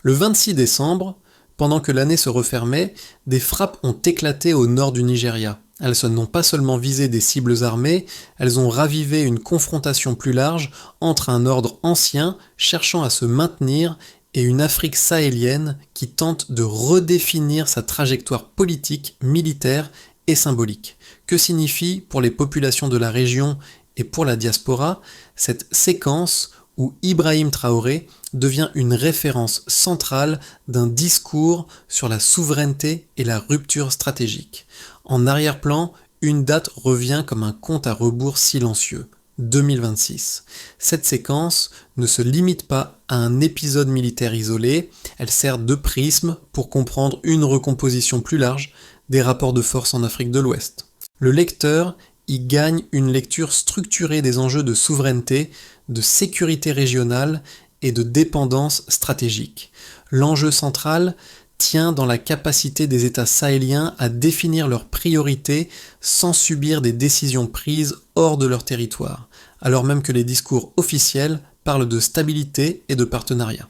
Le 26 décembre, pendant que l'année se refermait, des frappes ont éclaté au nord du Nigeria. Elles n'ont pas seulement visé des cibles armées, elles ont ravivé une confrontation plus large entre un ordre ancien cherchant à se maintenir et une Afrique sahélienne qui tente de redéfinir sa trajectoire politique, militaire et symbolique. Que signifie pour les populations de la région et pour la diaspora cette séquence où Ibrahim Traoré devient une référence centrale d'un discours sur la souveraineté et la rupture stratégique. En arrière-plan, une date revient comme un compte à rebours silencieux, 2026. Cette séquence ne se limite pas à un épisode militaire isolé, elle sert de prisme pour comprendre une recomposition plus large des rapports de force en Afrique de l'Ouest. Le lecteur y gagne une lecture structurée des enjeux de souveraineté, de sécurité régionale et de dépendance stratégique. L'enjeu central tient dans la capacité des États sahéliens à définir leurs priorités sans subir des décisions prises hors de leur territoire, alors même que les discours officiels parlent de stabilité et de partenariat.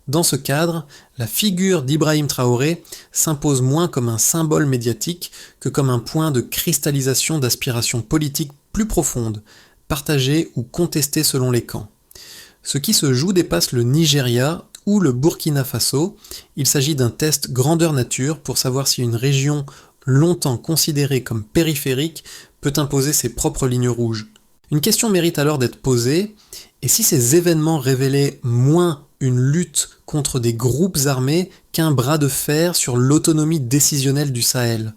Dans ce cadre, la figure d'Ibrahim Traoré s'impose moins comme un symbole médiatique que comme un point de cristallisation d'aspirations politiques plus profondes, partagées ou contestées selon les camps. Ce qui se joue dépasse le Nigeria ou le Burkina Faso. Il s'agit d'un test grandeur nature pour savoir si une région longtemps considérée comme périphérique peut imposer ses propres lignes rouges. Une question mérite alors d'être posée, et si ces événements révélaient moins une lutte contre des groupes armés qu'un bras de fer sur l'autonomie décisionnelle du Sahel?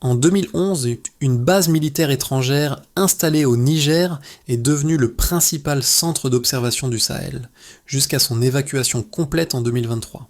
En 2011, une base militaire étrangère installée au Niger est devenue le principal centre d'observation du Sahel, jusqu'à son évacuation complète en 2023.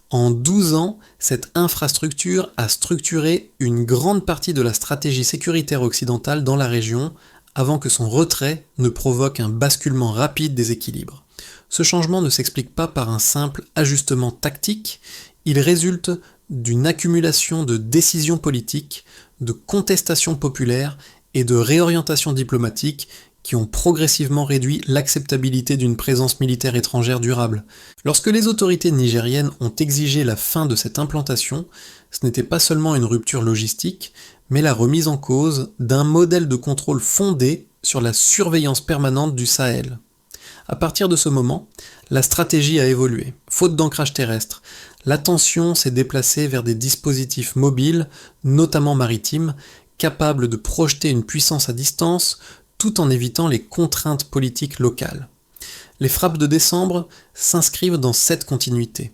En 12 ans, cette infrastructure a structuré une grande partie de la stratégie sécuritaire occidentale dans la région, avant que son retrait ne provoque un basculement rapide des équilibres. Ce changement ne s'explique pas par un simple ajustement tactique, il résulte d'une accumulation de décisions politiques, de contestations populaires et de réorientations diplomatiques qui ont progressivement réduit l'acceptabilité d'une présence militaire étrangère durable. Lorsque les autorités nigériennes ont exigé la fin de cette implantation, ce n'était pas seulement une rupture logistique, mais la remise en cause d'un modèle de contrôle fondé sur la surveillance permanente du Sahel. À partir de ce moment, la stratégie a évolué. Faute d'ancrage terrestre, l'attention s'est déplacée vers des dispositifs mobiles, notamment maritimes, capables de projeter une puissance à distance tout en évitant les contraintes politiques locales. Les frappes de décembre s'inscrivent dans cette continuité.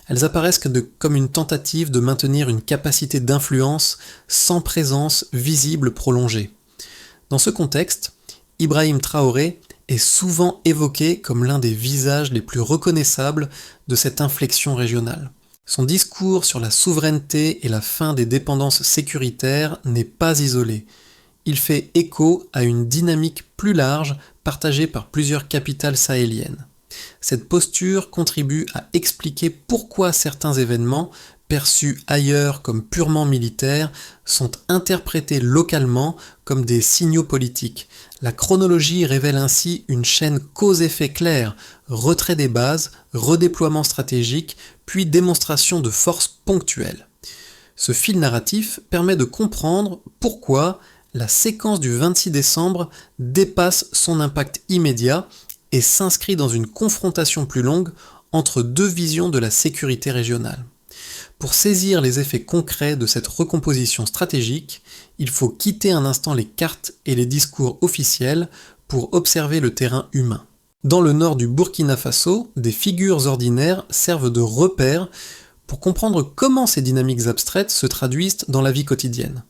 Elles apparaissent comme une tentative de maintenir une capacité d'influence sans présence visible prolongée. Dans ce contexte, Ibrahim Traoré est souvent évoqué comme l'un des visages les plus reconnaissables de cette inflexion régionale. Son discours sur la souveraineté et la fin des dépendances sécuritaires n'est pas isolé. Il fait écho à une dynamique plus large partagée par plusieurs capitales sahéliennes. Cette posture contribue à expliquer pourquoi certains événements, perçus ailleurs comme purement militaires, sont interprétés localement comme des signaux politiques. La chronologie révèle ainsi une chaîne cause-effet claire, retrait des bases, redéploiement stratégique, puis démonstration de force ponctuelle. Ce fil narratif permet de comprendre pourquoi la séquence du 26 décembre dépasse son impact immédiat et s'inscrit dans une confrontation plus longue entre deux visions de la sécurité régionale. Pour saisir les effets concrets de cette recomposition stratégique, il faut quitter un instant les cartes et les discours officiels pour observer le terrain humain. Dans le nord du Burkina Faso, des figures ordinaires servent de repères pour comprendre comment ces dynamiques abstraites se traduisent dans la vie quotidienne.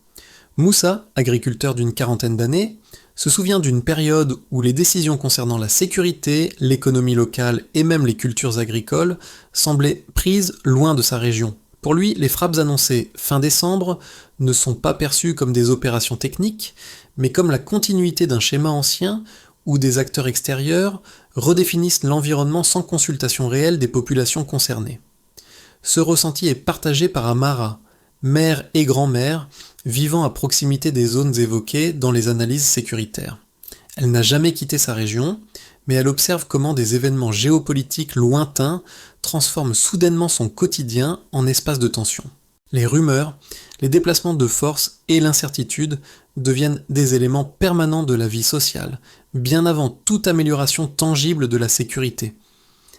Moussa, agriculteur d'une quarantaine d'années, se souvient d'une période où les décisions concernant la sécurité, l'économie locale et même les cultures agricoles semblaient prises loin de sa région. Pour lui, les frappes annoncées fin décembre ne sont pas perçues comme des opérations techniques, mais comme la continuité d'un schéma ancien où des acteurs extérieurs redéfinissent l'environnement sans consultation réelle des populations concernées. Ce ressenti est partagé par Amara, mère et grand-mère, vivant à proximité des zones évoquées dans les analyses sécuritaires. Elle n'a jamais quitté sa région, mais elle observe comment des événements géopolitiques lointains transforment soudainement son quotidien en espace de tension. Les rumeurs, les déplacements de force et l'incertitude deviennent des éléments permanents de la vie sociale, bien avant toute amélioration tangible de la sécurité.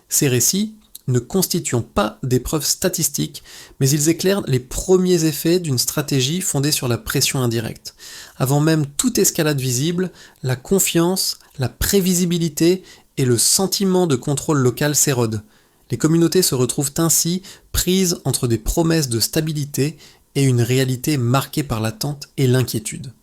Ces récits ne constituent pas des preuves statistiques, mais ils éclairent les premiers effets d'une stratégie fondée sur la pression indirecte. Avant même toute escalade visible, la confiance, la prévisibilité et le sentiment de contrôle local s'érodent. Les communautés se retrouvent ainsi prises entre des promesses de stabilité et une réalité marquée par l'attente et l'inquiétude.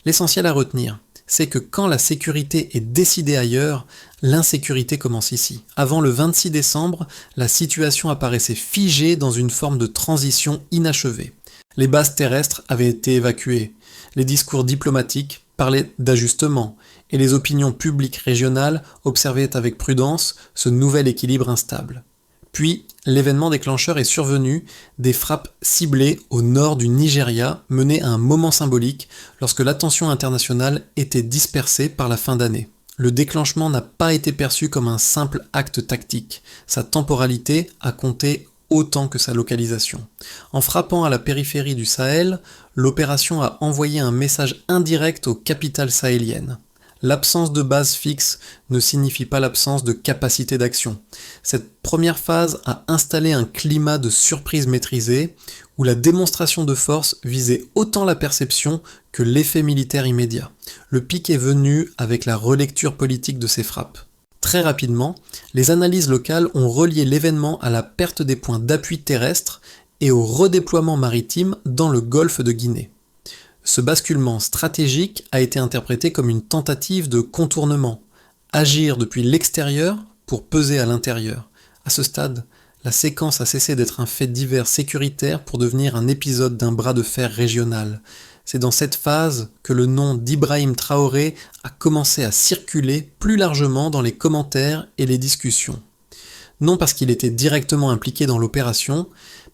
L'essentiel à retenir, c'est que quand la sécurité est décidée ailleurs, l'insécurité commence ici. Avant le 26 décembre, la situation apparaissait figée dans une forme de transition inachevée. Les bases terrestres avaient été évacuées, les discours diplomatiques parlaient d'ajustement, et les opinions publiques régionales observaient avec prudence ce nouvel équilibre instable. Puis, l'événement déclencheur est survenu, des frappes ciblées au nord du Nigeria menées à un moment symbolique lorsque l'attention internationale était dispersée par la fin d'année. Le déclenchement n'a pas été perçu comme un simple acte tactique, sa temporalité a compté autant que sa localisation. En frappant à la périphérie du Sahel, l'opération a envoyé un message indirect aux capitales sahéliennes. L'absence de base fixe ne signifie pas l'absence de capacité d'action. Cette première phase a installé un climat de surprise maîtrisée, où la démonstration de force visait autant la perception que l'effet militaire immédiat. Le pic est venu avec la relecture politique de ces frappes. Très rapidement, les analyses locales ont relié l'événement à la perte des points d'appui terrestres et au redéploiement maritime dans le golfe de Guinée. Ce basculement stratégique a été interprété comme une tentative de contournement, agir depuis l'extérieur pour peser à l'intérieur. À ce stade, la séquence a cessé d'être un fait divers sécuritaire pour devenir un épisode d'un bras de fer régional. C'est dans cette phase que le nom d'Ibrahim Traoré a commencé à circuler plus largement dans les commentaires et les discussions. Non parce qu'il était directement impliqué dans l'opération,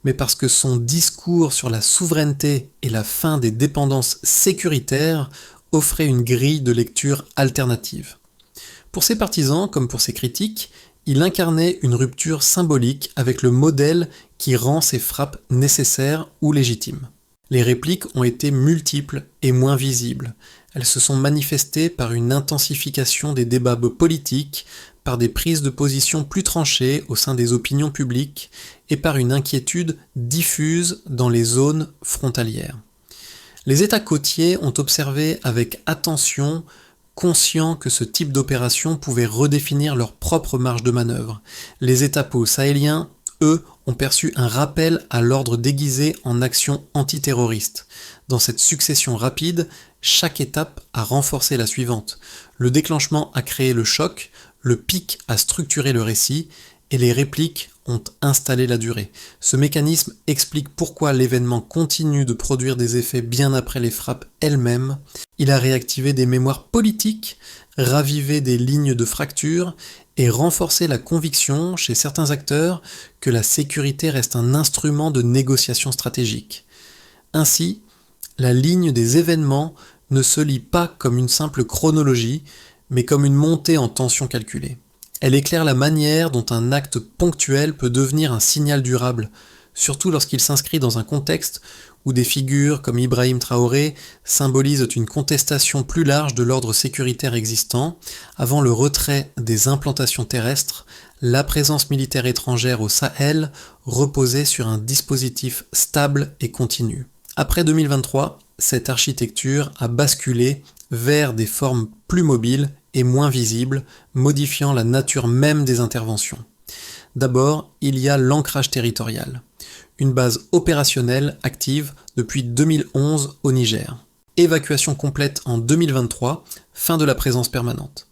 mais parce que son discours sur la souveraineté et la fin des dépendances sécuritaires offrait une grille de lecture alternative. Pour ses partisans comme pour ses critiques, il incarnait une rupture symbolique avec le modèle qui rend ses frappes nécessaires ou légitimes. Les répliques ont été multiples et moins visibles. Elles se sont manifestées par une intensification des débats politiques, par des prises de position plus tranchées au sein des opinions publiques et par une inquiétude diffuse dans les zones frontalières. Les États côtiers ont observé avec attention, conscients que ce type d'opération pouvait redéfinir leur propre marge de manœuvre. Les États sahéliens, eux, ont perçu un rappel à l'ordre déguisé en action antiterroriste. Dans cette succession rapide, chaque étape a renforcé la suivante. Le déclenchement a créé le choc, le pic a structuré le récit, et les répliques ont installé la durée. Ce mécanisme explique pourquoi l'événement continue de produire des effets bien après les frappes elles-mêmes. Il a réactivé des mémoires politiques, ravivé des lignes de fracture et renforcé la conviction chez certains acteurs que la sécurité reste un instrument de négociation stratégique. Ainsi, la ligne des événements ne se lit pas comme une simple chronologie, mais comme une montée en tension calculée. Elle éclaire la manière dont un acte ponctuel peut devenir un signal durable, surtout lorsqu'il s'inscrit dans un contexte où des figures comme Ibrahim Traoré symbolisent une contestation plus large de l'ordre sécuritaire existant. Avant le retrait des implantations terrestres, la présence militaire étrangère au Sahel reposait sur un dispositif stable et continu. Après 2023, cette architecture a basculé vers des formes plus mobiles et moins visibles, modifiant la nature même des interventions. D'abord, il y a l'ancrage territorial, une base opérationnelle active depuis 2011 au Niger. Évacuation complète en 2023, fin de la présence permanente.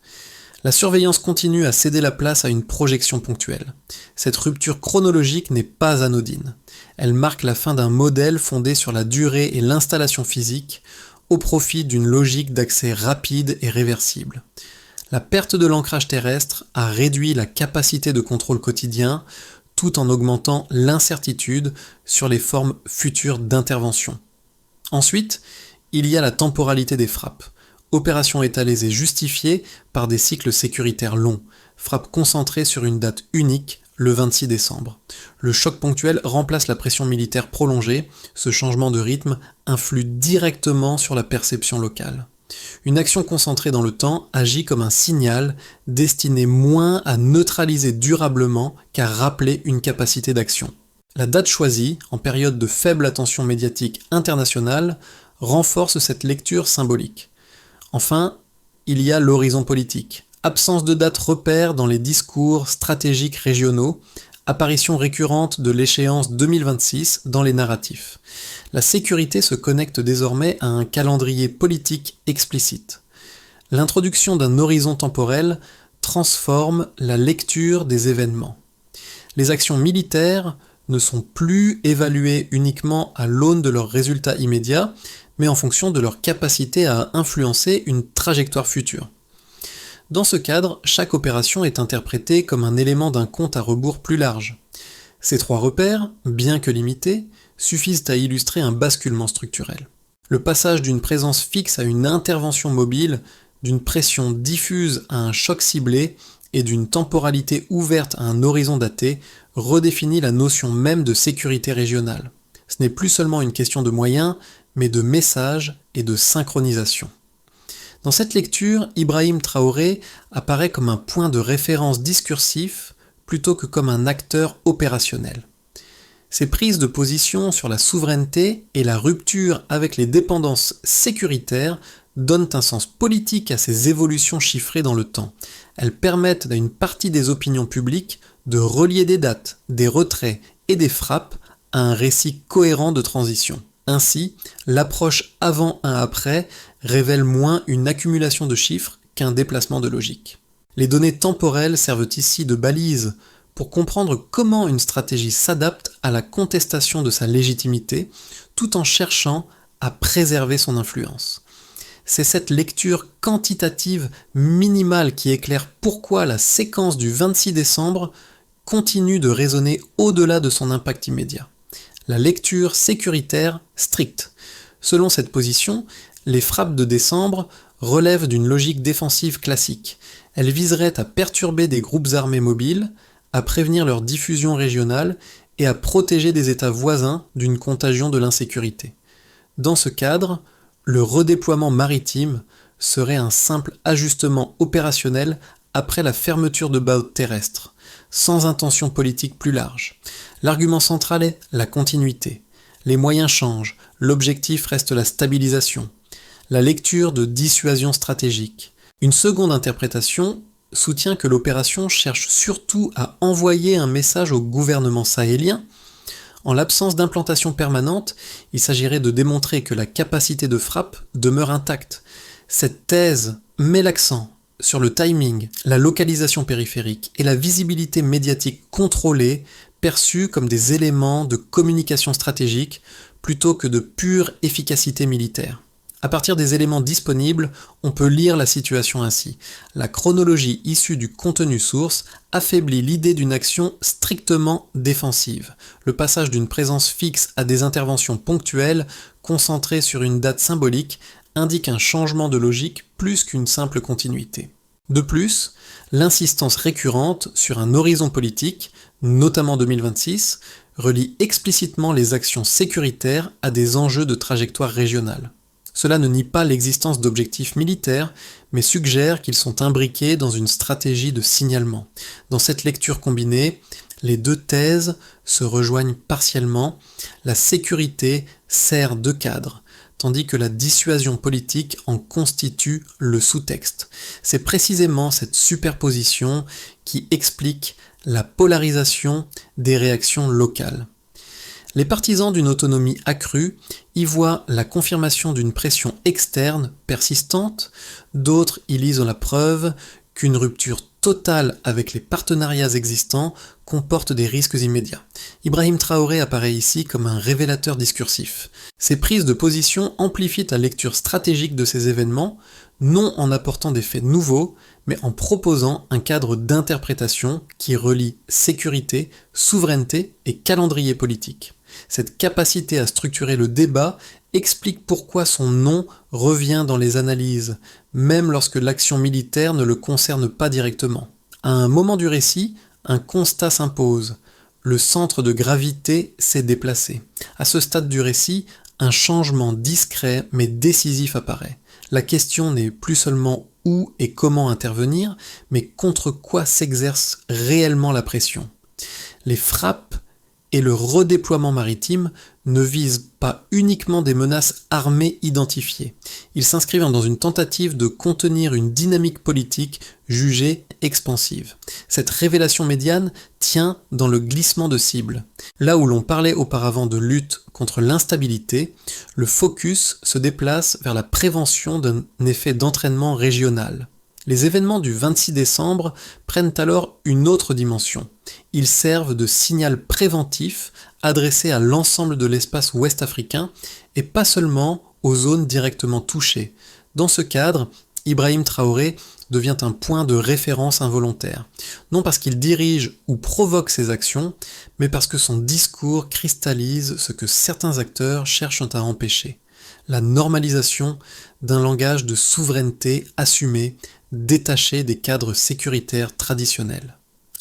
La surveillance continue à céder la place à une projection ponctuelle. Cette rupture chronologique n'est pas anodine. Elle marque la fin d'un modèle fondé sur la durée et l'installation physique, au profit d'une logique d'accès rapide et réversible. La perte de l'ancrage terrestre a réduit la capacité de contrôle quotidien, tout en augmentant l'incertitude sur les formes futures d'intervention. Ensuite, il y a la temporalité des frappes. Opérations étalées et justifiées par des cycles sécuritaires longs. Frappe concentrée sur une date unique, le 26 décembre. Le choc ponctuel remplace la pression militaire prolongée. Ce changement de rythme influe directement sur la perception locale. Une action concentrée dans le temps agit comme un signal destiné moins à neutraliser durablement qu'à rappeler une capacité d'action. La date choisie, en période de faible attention médiatique internationale, renforce cette lecture symbolique. Enfin, il y a l'horizon politique. Absence de date repère dans les discours stratégiques régionaux, apparition récurrente de l'échéance 2026 dans les narratifs. La sécurité se connecte désormais à un calendrier politique explicite. L'introduction d'un horizon temporel transforme la lecture des événements. Les actions militaires ne sont plus évaluées uniquement à l'aune de leurs résultats immédiats, mais en fonction de leur capacité à influencer une trajectoire future. Dans ce cadre, chaque opération est interprétée comme un élément d'un compte à rebours plus large. Ces 3 repères, bien que limités, suffisent à illustrer un basculement structurel. Le passage d'une présence fixe à une intervention mobile, d'une pression diffuse à un choc ciblé et d'une temporalité ouverte à un horizon daté redéfinit la notion même de sécurité régionale. Ce n'est plus seulement une question de moyens, mais de messages et de synchronisation. Dans cette lecture, Ibrahim Traoré apparaît comme un point de référence discursif plutôt que comme un acteur opérationnel. Ses prises de position sur la souveraineté et la rupture avec les dépendances sécuritaires donnent un sens politique à ces évolutions chiffrées dans le temps. Elles permettent à une partie des opinions publiques de relier des dates, des retraits et des frappes à un récit cohérent de transition. Ainsi, l'approche avant-après révèle moins une accumulation de chiffres qu'un déplacement de logique. Les données temporelles servent ici de balises pour comprendre comment une stratégie s'adapte à la contestation de sa légitimité, tout en cherchant à préserver son influence. C'est cette lecture quantitative minimale qui éclaire pourquoi la séquence du 26 décembre continue de résonner au-delà de son impact immédiat. La lecture sécuritaire stricte. Selon cette position, les frappes de décembre relèvent d'une logique défensive classique. Elles viseraient à perturber des groupes armés mobiles, à prévenir leur diffusion régionale et à protéger des États voisins d'une contagion de l'insécurité. Dans ce cadre, le redéploiement maritime serait un simple ajustement opérationnel après la fermeture de bases terrestres, sans intention politique plus large. L'argument central est la continuité. Les moyens changent, l'objectif reste la stabilisation. La lecture de dissuasion stratégique. Une seconde interprétation soutient que l'opération cherche surtout à envoyer un message au gouvernement sahélien. En l'absence d'implantation permanente, il s'agirait de démontrer que la capacité de frappe demeure intacte. Cette thèse met l'accent sur le timing, la localisation périphérique et la visibilité médiatique contrôlée, perçus comme des éléments de communication stratégique plutôt que de pure efficacité militaire. À partir des éléments disponibles, on peut lire la situation ainsi. La chronologie issue du contenu source affaiblit l'idée d'une action strictement défensive. Le passage d'une présence fixe à des interventions ponctuelles, concentrées sur une date symbolique, indique un changement de logique plus qu'une simple continuité. De plus, l'insistance récurrente sur un horizon politique, notamment 2026, relie explicitement les actions sécuritaires à des enjeux de trajectoire régionale. Cela ne nie pas l'existence d'objectifs militaires, mais suggère qu'ils sont imbriqués dans une stratégie de signalement. Dans cette lecture combinée, les 2 thèses se rejoignent partiellement. La sécurité sert de cadre, tandis que la dissuasion politique en constitue le sous-texte. C'est précisément cette superposition qui explique la polarisation des réactions locales. Les partisans d'une autonomie accrue y voient la confirmation d'une pression externe persistante, d'autres y lisent la preuve qu'une rupture totale avec les partenariats existants comporte des risques immédiats. Ibrahim Traoré apparaît ici comme un révélateur discursif. Ses prises de position amplifient la lecture stratégique de ces événements, non en apportant des faits nouveaux, mais en proposant un cadre d'interprétation qui relie sécurité, souveraineté et calendrier politique. Cette capacité à structurer le débat explique pourquoi son nom revient dans les analyses, même lorsque l'action militaire ne le concerne pas directement. À un moment du récit, un constat s'impose. Le centre de gravité s'est déplacé. À ce stade du récit, un changement discret mais décisif apparaît. La question n'est plus seulement où et comment intervenir, mais contre quoi s'exerce réellement la pression. Les frappes et le redéploiement maritime ne visent pas uniquement des menaces armées identifiées. Ils s'inscrivent dans une tentative de contenir une dynamique politique jugée expansive. Cette révélation médiane tient dans le glissement de cible. Là où l'on parlait auparavant de lutte contre l'instabilité, le focus se déplace vers la prévention d'un effet d'entraînement régional. Les événements du 26 décembre prennent alors une autre dimension. Ils servent de signal préventif adressé à l'ensemble de l'espace ouest africain et pas seulement aux zones directement touchées. Dans ce cadre, Ibrahim Traoré devient un point de référence involontaire. Non parce qu'il dirige ou provoque ses actions, mais parce que son discours cristallise ce que certains acteurs cherchent à empêcher. La normalisation d'un langage de souveraineté assumé, détaché des cadres sécuritaires traditionnels.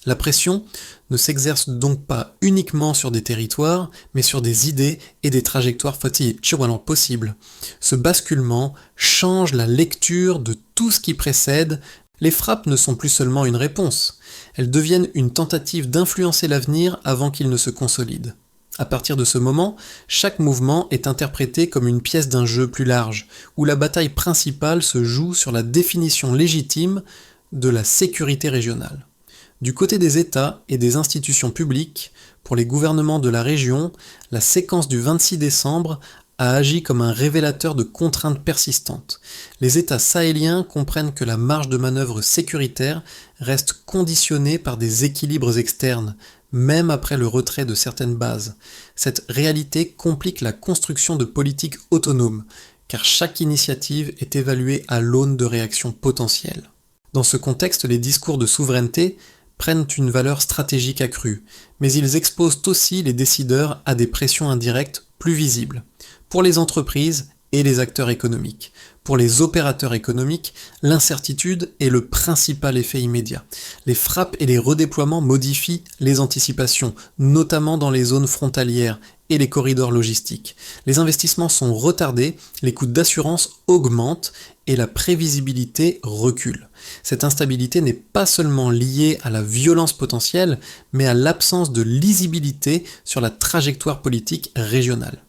La pression ne s'exerce donc pas uniquement sur des territoires, mais sur des idées et des trajectoires possibles. Ce basculement change la lecture de tout ce qui précède. Les frappes ne sont plus seulement une réponse, elles deviennent une tentative d'influencer l'avenir avant qu'il ne se consolide. À partir de ce moment, chaque mouvement est interprété comme une pièce d'un jeu plus large, où la bataille principale se joue sur la définition légitime de la sécurité régionale. Du côté des États et des institutions publiques, pour les gouvernements de la région, la séquence du 26 décembre a agi comme un révélateur de contraintes persistantes. Les États sahéliens comprennent que la marge de manœuvre sécuritaire reste conditionnée par des équilibres externes, même après le retrait de certaines bases. Cette réalité complique la construction de politiques autonomes, car chaque initiative est évaluée à l'aune de réactions potentielles. Dans ce contexte, les discours de souveraineté prennent une valeur stratégique accrue, mais ils exposent aussi les décideurs à des pressions indirectes plus visibles. Pour les entreprises et les acteurs économiques. Pour les opérateurs économiques, l'incertitude est le principal effet immédiat. Les frappes et les redéploiements modifient les anticipations, notamment dans les zones frontalières et les corridors logistiques. Les investissements sont retardés, les coûts d'assurance augmentent et la prévisibilité recule. Cette instabilité n'est pas seulement liée à la violence potentielle, mais à l'absence de lisibilité sur la trajectoire politique régionale.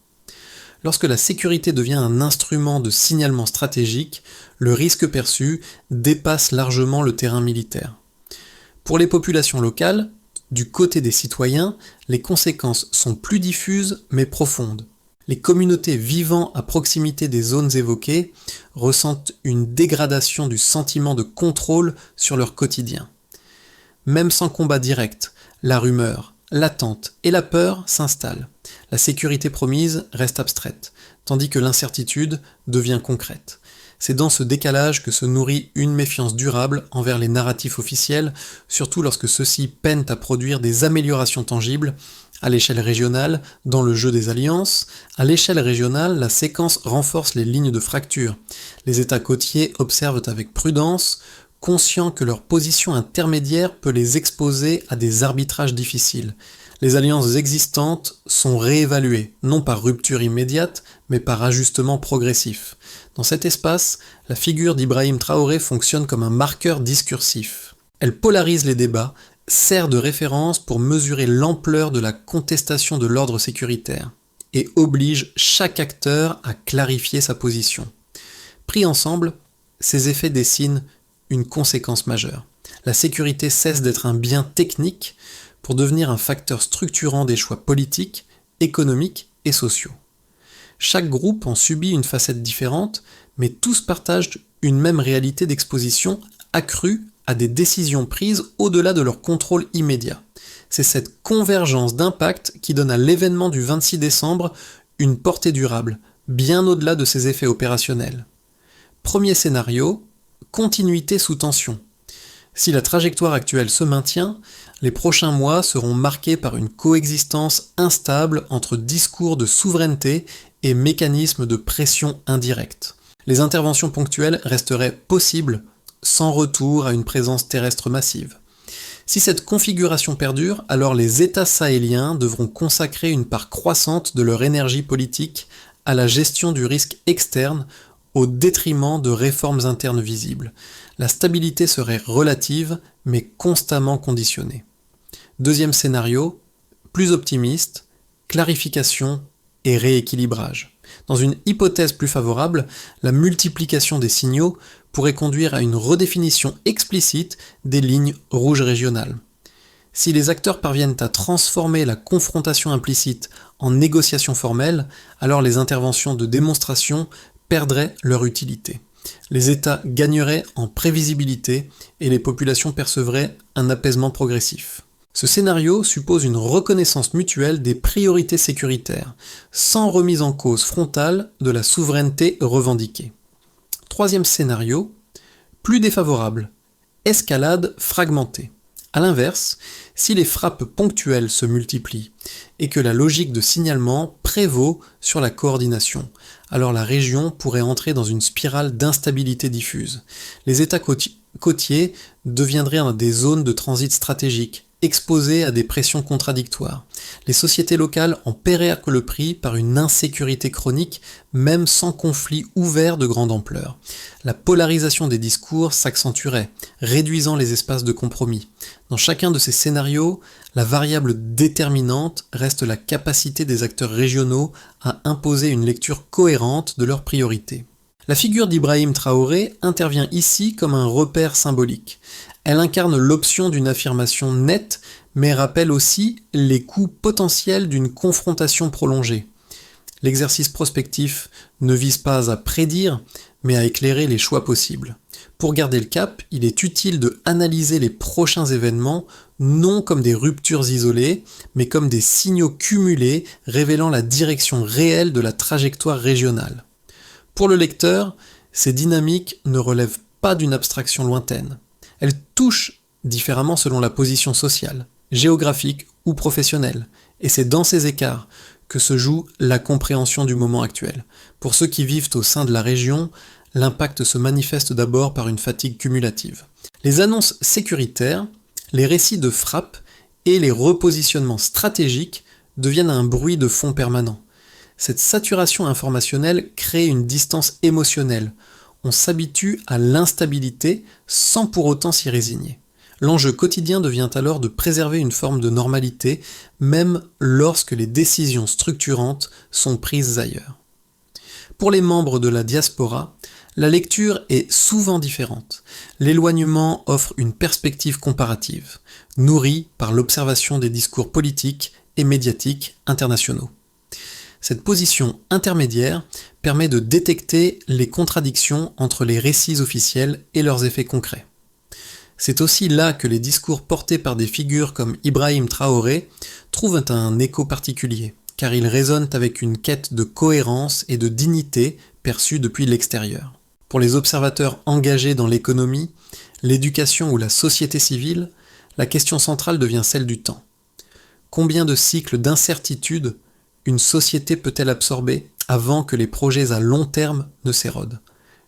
Lorsque la sécurité devient un instrument de signalement stratégique, le risque perçu dépasse largement le terrain militaire. Pour les populations locales, du côté des citoyens, les conséquences sont plus diffuses mais profondes. Les communautés vivant à proximité des zones évoquées ressentent une dégradation du sentiment de contrôle sur leur quotidien. Même sans combat direct, la rumeur, l'attente et la peur s'installent. La sécurité promise reste abstraite, tandis que l'incertitude devient concrète. C'est dans ce décalage que se nourrit une méfiance durable envers les narratifs officiels, surtout lorsque ceux-ci peinent à produire des améliorations tangibles. À l'échelle régionale, dans le jeu des alliances, à l'échelle régionale, la séquence renforce les lignes de fracture. Les États côtiers observent avec prudence, conscients que leur position intermédiaire peut les exposer à des arbitrages difficiles. Les alliances existantes sont réévaluées, non par rupture immédiate, mais par ajustement progressif. Dans cet espace, la figure d'Ibrahim Traoré fonctionne comme un marqueur discursif. Elle polarise les débats, sert de référence pour mesurer l'ampleur de la contestation de l'ordre sécuritaire, et oblige chaque acteur à clarifier sa position. Pris ensemble, ces effets dessinent une conséquence majeure. La sécurité cesse d'être un bien technique pour devenir un facteur structurant des choix politiques, économiques et sociaux. Chaque groupe en subit une facette différente, mais tous partagent une même réalité d'exposition accrue à des décisions prises au-delà de leur contrôle immédiat. C'est cette convergence d'impact qui donne à l'événement du 26 décembre une portée durable, bien au-delà de ses effets opérationnels. Premier scénario, continuité sous tension. Si la trajectoire actuelle se maintient, les prochains mois seront marqués par une coexistence instable entre discours de souveraineté et mécanismes de pression indirecte. Les interventions ponctuelles resteraient possibles sans retour à une présence terrestre massive. Si cette configuration perdure, alors les États sahéliens devront consacrer une part croissante de leur énergie politique à la gestion du risque externe au détriment de réformes internes visibles. La stabilité serait relative, mais constamment conditionnée. Deuxième scénario, plus optimiste, clarification et rééquilibrage. Dans une hypothèse plus favorable, la multiplication des signaux pourrait conduire à une redéfinition explicite des lignes rouges régionales. Si les acteurs parviennent à transformer la confrontation implicite en négociation formelle, alors les interventions de démonstration perdraient leur utilité. Les États gagneraient en prévisibilité et les populations percevraient un apaisement progressif. Ce scénario suppose une reconnaissance mutuelle des priorités sécuritaires, sans remise en cause frontale de la souveraineté revendiquée. Troisième scénario, plus défavorable, escalade fragmentée. A l'inverse, si les frappes ponctuelles se multiplient et que la logique de signalement prévaut sur la coordination, alors la région pourrait entrer dans une spirale d'instabilité diffuse. Les États côtiers deviendraient des zones de transit stratégique, exposées à des pressions contradictoires. Les sociétés locales en paieraient le prix par une insécurité chronique, même sans conflit ouvert de grande ampleur. La polarisation des discours s'accentuerait, réduisant les espaces de compromis. Dans chacun de ces scénarios, la variable déterminante reste la capacité des acteurs régionaux à imposer une lecture cohérente de leurs priorités. La figure d'Ibrahim Traoré intervient ici comme un repère symbolique. Elle incarne l'option d'une affirmation nette, mais rappelle aussi les coûts potentiels d'une confrontation prolongée. L'exercice prospectif ne vise pas à prédire, mais à éclairer les choix possibles. Pour garder le cap, il est utile de analyser les prochains événements non comme des ruptures isolées, mais comme des signaux cumulés révélant la direction réelle de la trajectoire régionale. Pour le lecteur, ces dynamiques ne relèvent pas d'une abstraction lointaine. Elles touchent différemment selon la position sociale, géographique ou professionnelle, et c'est dans ces écarts que se joue la compréhension du moment actuel. Pour ceux qui vivent au sein de la région, l'impact se manifeste d'abord par une fatigue cumulative. Les annonces sécuritaires, les récits de frappe et les repositionnements stratégiques deviennent un bruit de fond permanent. Cette saturation informationnelle crée une distance émotionnelle. On s'habitue à l'instabilité sans pour autant s'y résigner. L'enjeu quotidien devient alors de préserver une forme de normalité, même lorsque les décisions structurantes sont prises ailleurs. Pour les membres de la diaspora, la lecture est souvent différente. L'éloignement offre une perspective comparative, nourrie par l'observation des discours politiques et médiatiques internationaux. Cette position intermédiaire permet de détecter les contradictions entre les récits officiels et leurs effets concrets. C'est aussi là que les discours portés par des figures comme Ibrahim Traoré trouvent un écho particulier, car ils résonnent avec une quête de cohérence et de dignité perçue depuis l'extérieur. Pour les observateurs engagés dans l'économie, l'éducation ou la société civile, la question centrale devient celle du temps. Combien de cycles d'incertitude une société peut-elle absorber avant que les projets à long terme ne s'érodent?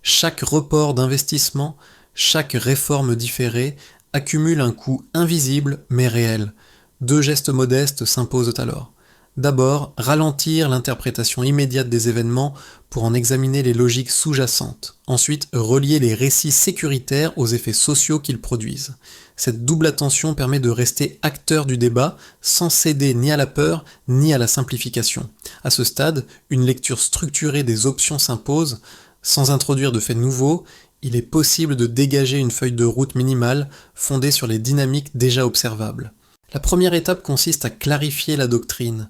Chaque report d'investissement, chaque réforme différée accumule un coût invisible mais réel. Deux gestes modestes s'imposent alors. D'abord, ralentir l'interprétation immédiate des événements pour en examiner les logiques sous-jacentes. Ensuite, relier les récits sécuritaires aux effets sociaux qu'ils produisent. Cette double attention permet de rester acteur du débat sans céder ni à la peur ni à la simplification. À ce stade, une lecture structurée des options s'impose. Sans introduire de faits nouveaux, il est possible de dégager une feuille de route minimale fondée sur les dynamiques déjà observables. La première étape consiste à clarifier la doctrine.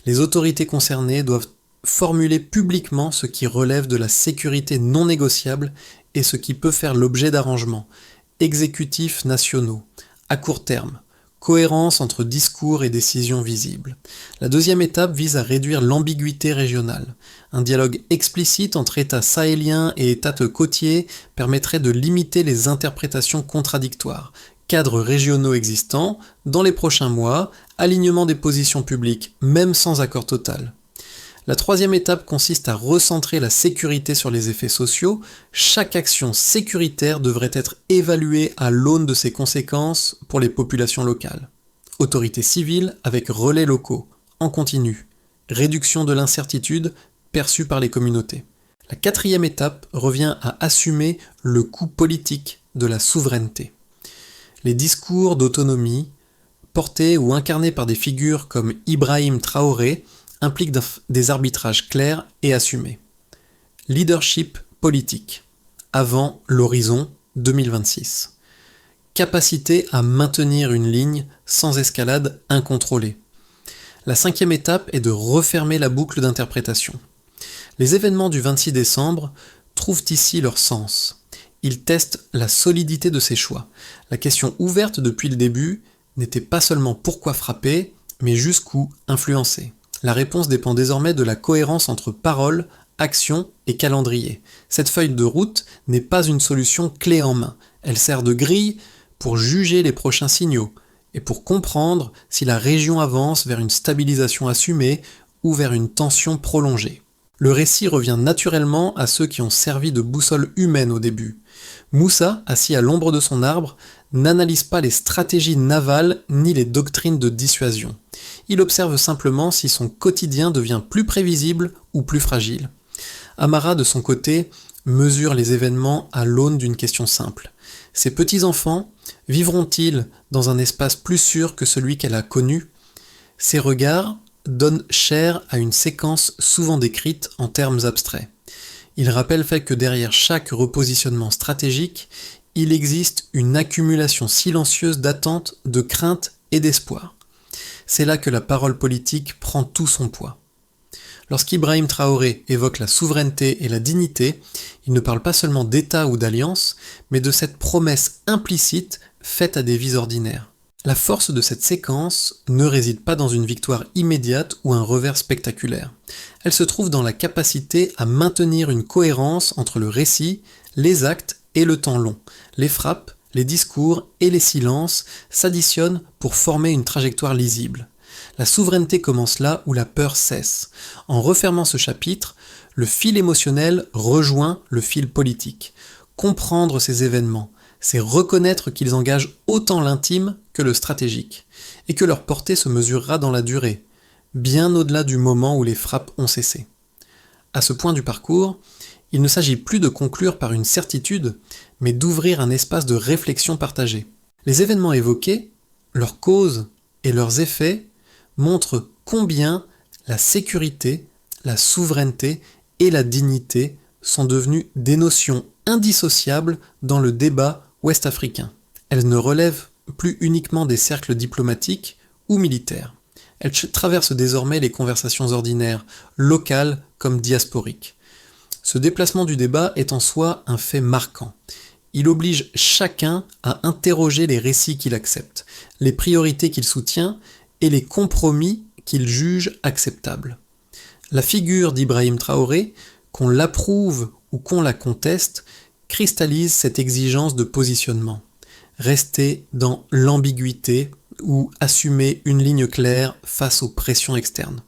Les autorités concernées doivent formuler publiquement ce qui relève de la sécurité non négociable et ce qui peut faire l'objet d'arrangements exécutifs nationaux, à court terme, cohérence entre discours et décisions visibles. La deuxième étape vise à réduire l'ambiguïté régionale. Un dialogue explicite entre États sahéliens et États côtiers permettrait de limiter les interprétations contradictoires. Cadres régionaux existants, dans les prochains mois, alignement des positions publiques, même sans accord total. La troisième étape consiste à recentrer la sécurité sur les effets sociaux. Chaque action sécuritaire devrait être évaluée à l'aune de ses conséquences pour les populations locales. Autorités civiles avec relais locaux, en continu. Réduction de l'incertitude perçue par les communautés. La quatrième étape revient à assumer le coût politique de la souveraineté. Les discours d'autonomie, portés ou incarnés par des figures comme Ibrahim Traoré, implique des arbitrages clairs et assumés. Leadership politique, avant l'horizon 2026. Capacité à maintenir une ligne sans escalade incontrôlée. La cinquième étape est de refermer la boucle d'interprétation. Les événements du 26 décembre trouvent ici leur sens. Ils testent la solidité de ces choix. La question ouverte depuis le début n'était pas seulement pourquoi frapper, mais jusqu'où influencer. La réponse dépend désormais de la cohérence entre parole, action et calendrier. Cette feuille de route n'est pas une solution clé en main. Elle sert de grille pour juger les prochains signaux et pour comprendre si la région avance vers une stabilisation assumée ou vers une tension prolongée. Le récit revient naturellement à ceux qui ont servi de boussole humaine au début. Moussa, assis à l'ombre de son arbre, n'analyse pas les stratégies navales ni les doctrines de dissuasion. Il observe simplement si son quotidien devient plus prévisible ou plus fragile. Amara, de son côté, mesure les événements à l'aune d'une question simple. Ses petits-enfants vivront-ils dans un espace plus sûr que celui qu'elle a connu ? Ses regards donnent chair à une séquence souvent décrite en termes abstraits. Il rappelle le fait que derrière chaque repositionnement stratégique, il existe une accumulation silencieuse d'attentes, de craintes et d'espoir. C'est là que la parole politique prend tout son poids. Lorsqu'Ibrahim Traoré évoque la souveraineté et la dignité, il ne parle pas seulement d'État ou d'alliance, mais de cette promesse implicite faite à des vies ordinaires. La force de cette séquence ne réside pas dans une victoire immédiate ou un revers spectaculaire. Elle se trouve dans la capacité à maintenir une cohérence entre le récit, les actes et le temps long. Les frappes, les discours et les silences s'additionnent pour former une trajectoire lisible. La souveraineté commence là où la peur cesse. En refermant ce chapitre, le fil émotionnel rejoint le fil politique. Comprendre ces événements, c'est reconnaître qu'ils engagent autant l'intime que le stratégique, et que leur portée se mesurera dans la durée, bien au-delà du moment où les frappes ont cessé. À ce point du parcours, il ne s'agit plus de conclure par une certitude, mais d'ouvrir un espace de réflexion partagée. Les événements évoqués, leurs causes et leurs effets montrent combien la sécurité, la souveraineté et la dignité sont devenues des notions indissociables dans le débat ouest-africain. Elles ne relèvent plus uniquement des cercles diplomatiques ou militaires. Elles traversent désormais les conversations ordinaires, locales comme diasporiques. Ce déplacement du débat est en soi un fait marquant. Il oblige chacun à interroger les récits qu'il accepte, les priorités qu'il soutient et les compromis qu'il juge acceptables. La figure d'Ibrahim Traoré, qu'on l'approuve ou qu'on la conteste, cristallise cette exigence de positionnement. Rester dans l'ambiguïté ou assumer une ligne claire face aux pressions externes.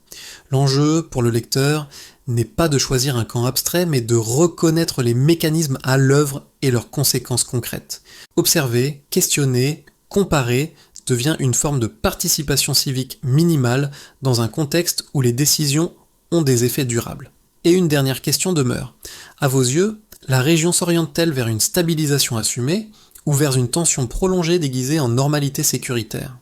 L'enjeu pour le lecteur n'est pas de choisir un camp abstrait, mais de reconnaître les mécanismes à l'œuvre et leurs conséquences concrètes. Observer, questionner, comparer devient une forme de participation civique minimale dans un contexte où les décisions ont des effets durables. Et une dernière question demeure. À vos yeux, la région s'oriente-t-elle vers une stabilisation assumée ou vers une tension prolongée déguisée en normalité sécuritaire ?